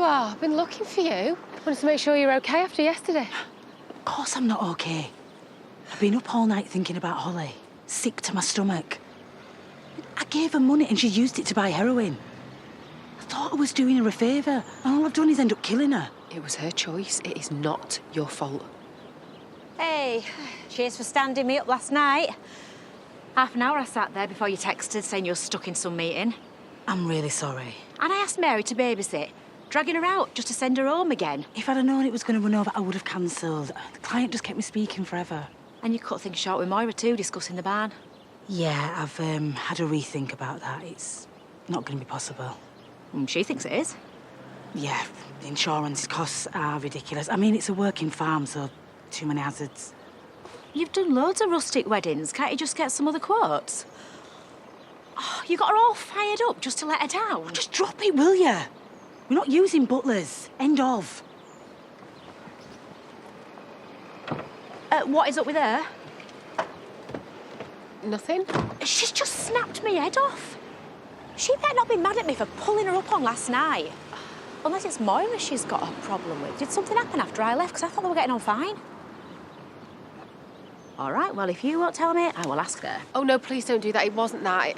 are. I've been looking for you. Wanted to make sure you're okay after yesterday. Of course I'm not okay. I've been up all night thinking about Holly. Sick to my stomach. I gave her money and she used it to buy heroin. I thought I was doing her a favour, and all I've done is end up killing her. It was her choice. It is not your fault. Hey, cheers for standing me up last night. Half an hour I sat there before you texted saying you're stuck in some meeting. I'm really sorry. And I asked Mary to babysit, dragging her out just to send her home again. If I'd have known it was going to run over, I would have cancelled. The client just kept me speaking forever. And you cut things short with Moira too, discussing the barn. Yeah, I've had a rethink about that. It's not going to be possible. She thinks it is. Yeah, the insurance costs are ridiculous. I mean, it's a working farm, so too many hazards. You've done loads of rustic weddings. Can't you just get some other quotes? Oh, you got her all fired up just to let her down. Oh, just drop it, will you? We're not using butlers. End of. What is up with her? Nothing? She's just snapped me head off. She better not be mad at me for pulling her up on last night. Unless it's Moira she's got a problem with. Did something happen after I left? Because I thought they were getting on fine. All right, well, if you won't tell me, I will ask her. Oh, no, please don't do that. It wasn't that.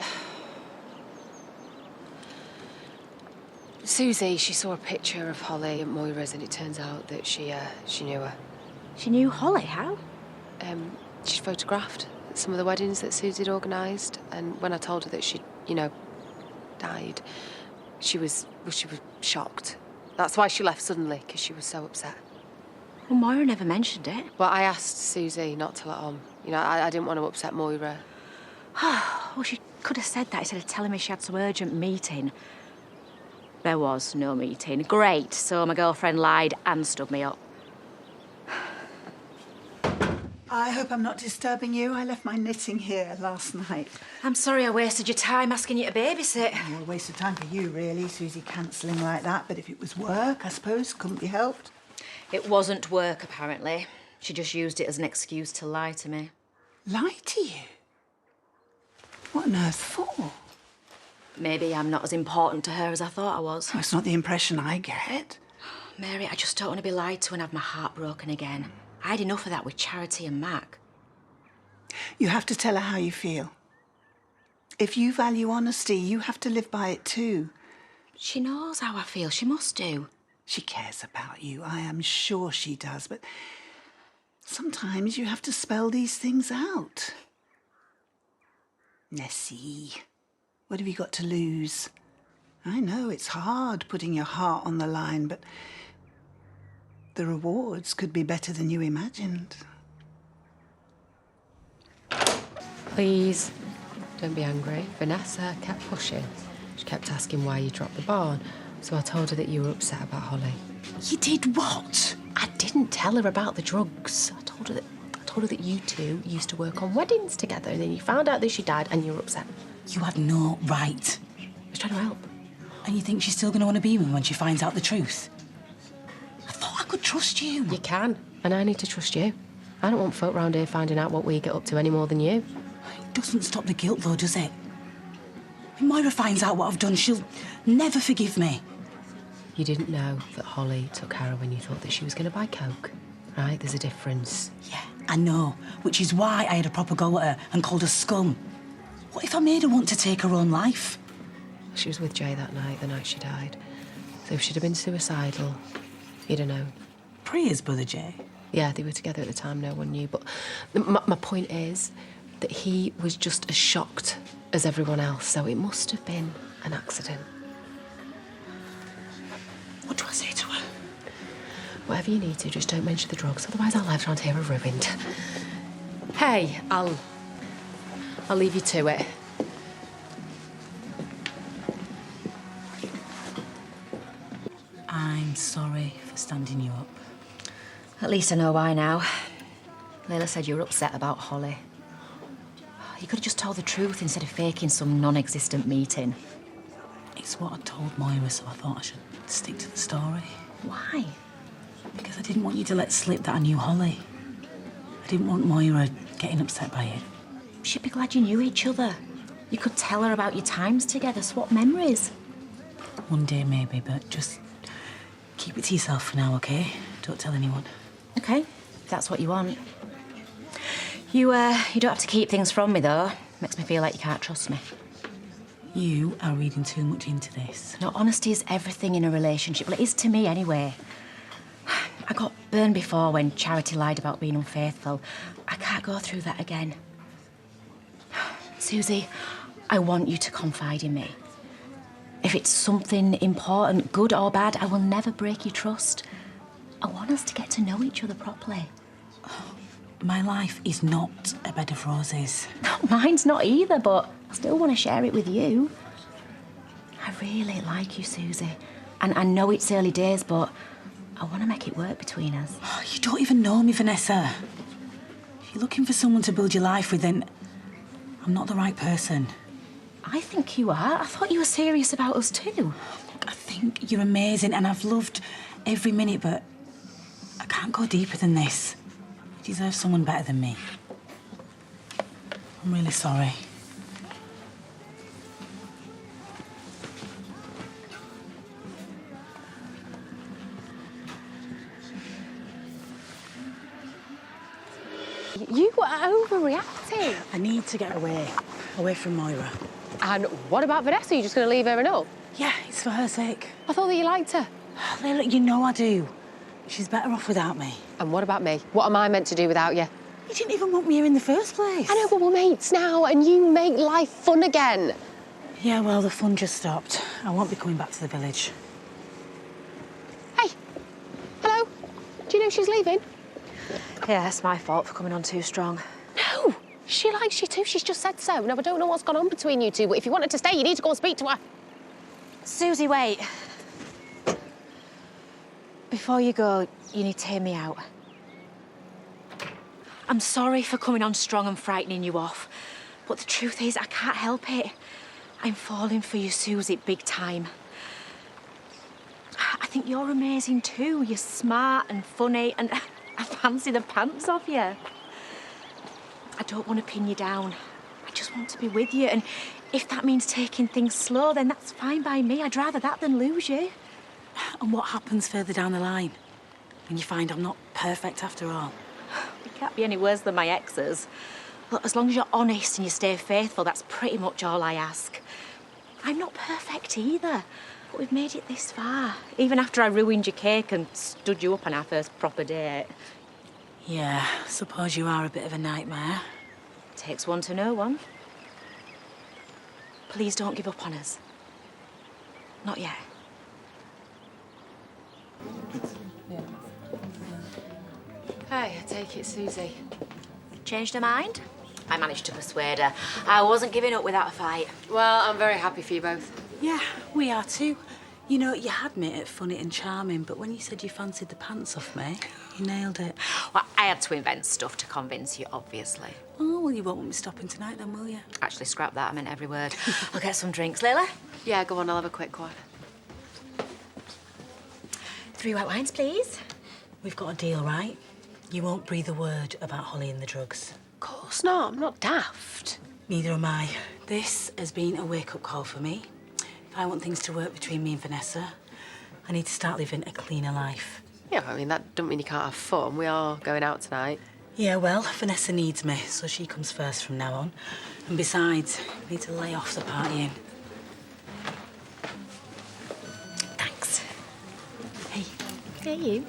Suzy, she saw a picture of Holly at Moira's and it turns out that she knew her. She knew Holly, how? She'd photographed some of the weddings that Suzy'd organised, and when I told her that she'd, died, she was shocked. That's why she left suddenly, because she was so upset. Well, Moira never mentioned it. Well, I asked Suzy not to let on. I didn't want to upset Moira. Well, she could have said that instead of telling me she had some urgent meeting. There was no meeting. Great, so my girlfriend lied and stood me up. I hope I'm not disturbing you. I left my knitting here last night. I'm sorry I wasted your time asking you to babysit. Well, a waste of time for you, really, Suzy cancelling like that. But if it was work, I suppose, couldn't be helped. It wasn't work, apparently. She just used it as an excuse to lie to me. Lie to you? What on earth for? Maybe I'm not as important to her as I thought I was. Well, it's not the impression I get. Mary, I just don't want to be lied to and have my heart broken again. I had enough of that with Charity and Mac. You have to tell her how you feel. If you value honesty, you have to live by it too. She knows how I feel. She must do. She cares about you. I am sure she does. But sometimes you have to spell these things out. Nessie, what have you got to lose? I know it's hard putting your heart on the line, but the rewards could be better than you imagined. Please, don't be angry. Vanessa kept pushing. She kept asking why you dropped the barn. So I told her that you were upset about Holly. You did what? I didn't tell her about the drugs. I told her that you two used to work on weddings together, and then you found out that she died and you were upset. You had no right. I was trying to help. And you think she's still going to want to be with me when she finds out the truth? I thought I could trust you. You can, and I need to trust you. I don't want folk round here finding out what we get up to any more than you. It doesn't stop the guilt, though, does it? When Moira finds out what I've done, she'll never forgive me. You didn't know that Holly took heroin. You thought that she was going to buy coke, right? There's a difference. Yeah, I know, which is why I had a proper go at her and called her scum. What if I made her want to take her own life? She was with Jay that night, the night she died. So if she'd have been suicidal, you'd have known. Priya's brother, Jay? Yeah, they were together at the time, no one knew. But my point is that he was just as shocked as everyone else, so it must have been an accident. What do I say to her? Whatever you need to, just don't mention the drugs, otherwise our lives around here are ruined. Hey, I'll leave you to it. I'm sorry for standing you up. At least I know why now. Layla said you were upset about Holly. You could have just told the truth instead of faking some non-existent meeting. It's what I told Moira, so I thought I should stick to the story. Why? Because I didn't want you to let slip that I knew Holly. I didn't want Moira getting upset by it. She'd be glad you knew each other. You could tell her about your times together, swap memories. One day maybe, but just Keep it to yourself for now, OK? Don't tell anyone. OK, if that's what you want. You don't have to keep things from me, though. Makes me feel like you can't trust me. You are reading too much into this. No, honesty is everything in a relationship. Well, it is to me, anyway. I got burned before when Charity lied about being unfaithful. I can't go through that again. Suzy, I want you to confide in me. If it's something important, good or bad, I will never break your trust. I want us to get to know each other properly. My life is not a bed of roses. No, mine's not either, but I still want to share it with you. I really like you, Suzy. And I know it's early days, but I want to make it work between us. Oh, you don't even know me, Vanessa. If you're looking for someone to build your life with, then I'm not the right person. I think you are. I thought you were serious about us too. Look, I think you're amazing and I've loved every minute, but I can't go deeper than this. You deserve someone better than me. I'm really sorry. You are overreacting. I need to get away from Moira. And what about Vanessa? Are you just going to leave her and all? Yeah, it's for her sake. I thought that you liked her. Look, you know I do. She's better off without me. And what about me? What am I meant to do without you? You didn't even want me here in the first place. I know, but we're mates now, and you make life fun again. Yeah, well, the fun just stopped. I won't be coming back to the village. Hey, hello. Do you know she's leaving? Yeah, it's my fault for coming on too strong. No, she likes you too. She's just said so. Now, I don't know what's gone on between you two, but if you wanted to stay, you need to go and speak to her. Suzy, wait. Before you go, you need to hear me out. I'm sorry for coming on strong and frightening you off, but the truth is I can't help it. I'm falling for you, Suzy, big time. I think you're amazing too. You're smart and funny, and I fancy the pants off you. I don't want to pin you down. I just want to be with you, and if that means taking things slow, then that's fine by me. I'd rather that than lose you. And what happens further down the line? When you find I'm not perfect after all? You can't be any worse than my exes. Look, as long as you're honest and you stay faithful, that's pretty much all I ask. I'm not perfect either, but we've made it this far, even after I ruined your cake and stood you up on our first proper date. Yeah, suppose you are a bit of a nightmare. Takes one to know one. Please don't give up on us. Not yet. Hey, I take it, Suzy. Changed her mind? I managed to persuade her. I wasn't giving up without a fight. Well, I'm very happy for you both. Yeah, we are too. You know, you had me at funny and charming, but when you said you fancied the pants off me, you nailed it. Well, I had to invent stuff to convince you, obviously. Oh, well, you won't want me stopping tonight then, will you? Actually, scrap that. I meant every word. I'll get some drinks. Layla? Yeah, go on, I'll have a quick one. 3 white wines, please. We've got a deal, right? You won't breathe a word about Holly and the drugs. Of course not, I'm not daft. Neither am I. This has been a wake-up call for me. If I want things to work between me and Vanessa, I need to start living a cleaner life. Yeah, I mean, that doesn't mean you can't have fun. We are going out tonight. Yeah, well, Vanessa needs me, so she comes first from now on. And besides, we need to lay off the partying. Thanks. Hey, Hey, you.